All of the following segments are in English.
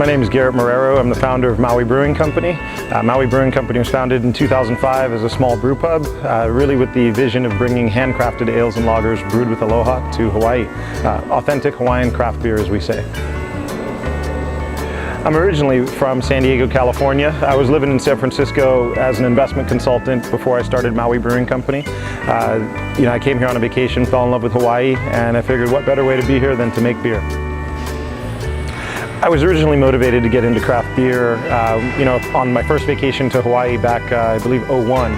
My name is Garrett Marrero. I'm the founder of Maui Brewing Company. Maui Brewing Company was founded in 2005 as a small brew pub, really with the vision of bringing handcrafted ales and lagers brewed with aloha to Hawaii. Authentic Hawaiian craft beer, as we say. I'm originally from San Diego, California. I was living in San Francisco as an investment consultant before I started Maui Brewing Company. I came here on a vacation, fell in love with Hawaii, and I figured what better way to be here than to make beer. I was originally motivated to get into craft beer, on my first vacation to Hawaii back, I believe, '01.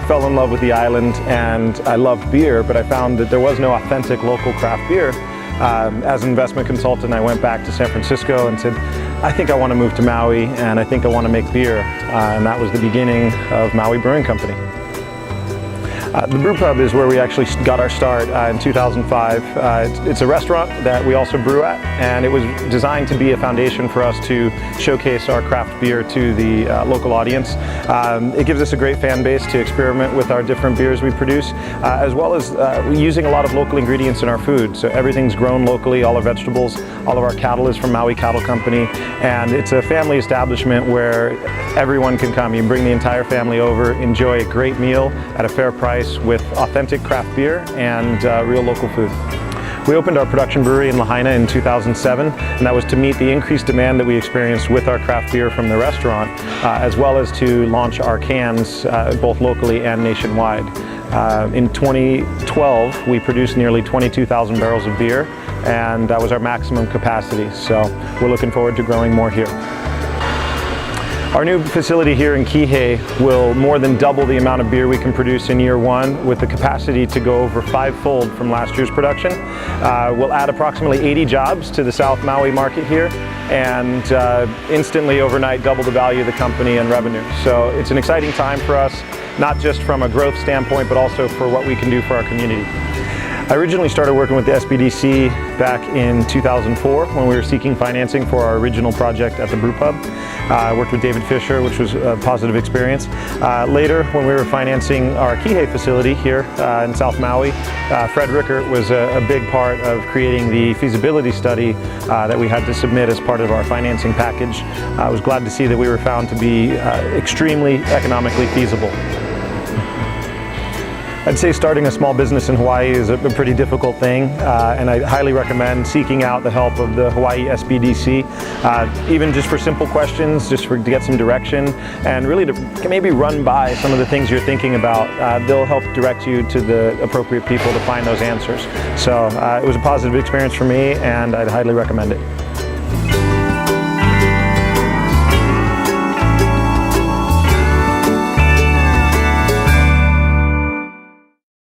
Fell in love with the island and I loved beer, but I found that there was no authentic local craft beer. As an investment consultant, I went back to San Francisco and said, I think I want to move to Maui and I think I want to make beer. And that was the beginning of Maui Brewing Company. The Brew Pub is where we actually got our start in 2005. It's a restaurant that we also brew at, and it was designed to be a foundation for us to showcase our craft beer to the local audience. It gives us a great fan base to experiment with our different beers we produce, as well as using a lot of local ingredients in our food. So everything's grown locally, all our vegetables, all of our cattle is from Maui Cattle Company, and it's a family establishment where everyone can come. You can bring the entire family over, enjoy a great meal at a fair price with authentic craft beer and real local food. We opened our production brewery in Lahaina in 2007, and that was to meet the increased demand that we experienced with our craft beer from the restaurant, as well as to launch our cans both locally and nationwide. In 2012, we produced nearly 22,000 barrels of beer, and that was our maximum capacity, so we're looking forward to growing more here. Our new facility here in Kihei will more than double the amount of beer we can produce in year one, with the capacity to go over five-fold from last year's production. We'll add approximately 80 jobs to the South Maui market here, and instantly overnight double the value of the company and revenue. So it's an exciting time for us, not just from a growth standpoint, but also for what we can do for our community. I originally started working with the SBDC back in 2004 when we were seeking financing for our original project at the Brew Pub. I worked with David Fisher, which was a positive experience. Later, when we were financing our Kihei facility here in South Maui, Fred Rickert was a big part of creating the feasibility study that we had to submit as part of our financing package. I was glad to see that we were found to be extremely economically feasible. I'd say starting a small business in Hawaii is a pretty difficult thing, and I highly recommend seeking out the help of the Hawaii SBDC, even just for simple questions, to get some direction, and really to maybe run by some of the things you're thinking about. They'll help direct you to the appropriate people to find those answers. So it was a positive experience for me, and I'd highly recommend it.